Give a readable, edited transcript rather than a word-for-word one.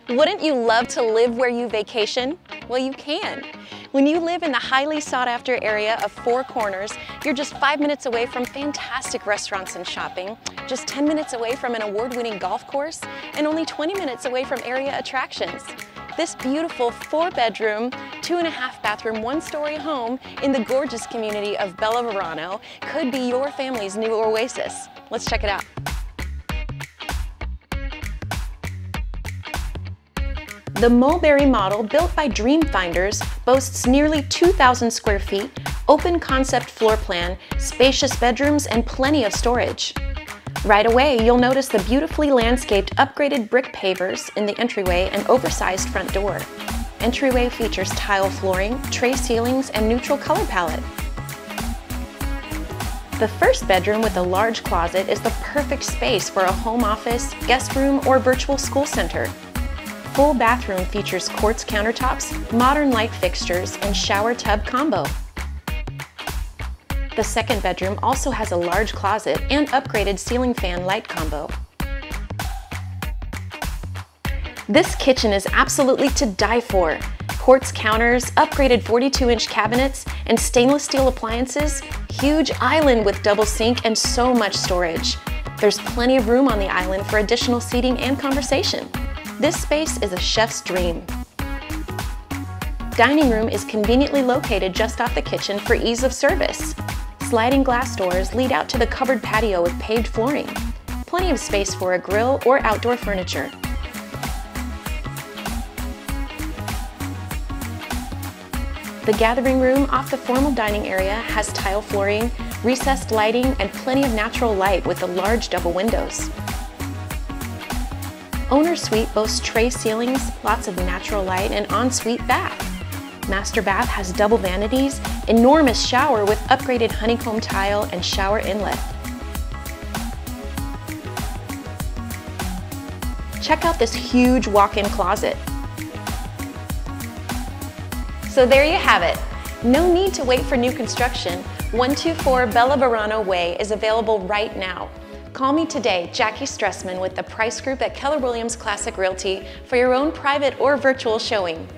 Wouldn't you love to live where you vacation? Well, you can. When you live in the highly sought-after area of Four Corners, you're just 5 minutes away from fantastic restaurants and shopping, just 10 minutes away from an award-winning golf course, and only 20 minutes away from area attractions. This beautiful 4-bedroom, 2.5-bathroom, 1-story home in the gorgeous community of Bella Verano could be your family's new oasis. Let's check it out. The Mulberry model, built by Dreamfinders, boasts nearly 2,000 square feet, open concept floor plan, spacious bedrooms, and plenty of storage. Right away, you'll notice the beautifully landscaped upgraded brick pavers in the entryway and oversized front door. Entryway features tile flooring, tray ceilings, and neutral color palette. The first bedroom with a large closet is the perfect space for a home office, guest room, or virtual school center. Full bathroom features quartz countertops, modern light fixtures, and shower tub combo. The second bedroom also has a large closet and upgraded ceiling fan light combo. This kitchen is absolutely to die for. Quartz counters, upgraded 42-inch cabinets, and stainless steel appliances, huge island with double sink, and so much storage. There's plenty of room on the island for additional seating and conversation. This space is a chef's dream. Dining room is conveniently located just off the kitchen for ease of service. Sliding glass doors lead out to the covered patio with paved flooring. Plenty of space for a grill or outdoor furniture. The gathering room off the formal dining area has tile flooring, recessed lighting, and plenty of natural light with the large double windows. Owner's suite boasts tray ceilings, lots of natural light, and ensuite bath. Master bath has double vanities, enormous shower with upgraded honeycomb tile, and shower inlet. Check out this huge walk-in closet. So there you have it. No need to wait for new construction. 124 Bella Verano Way is available right now. Call me today, Jackie Stressman with the Price Group at Keller Williams Classic Realty for your own private or virtual showing.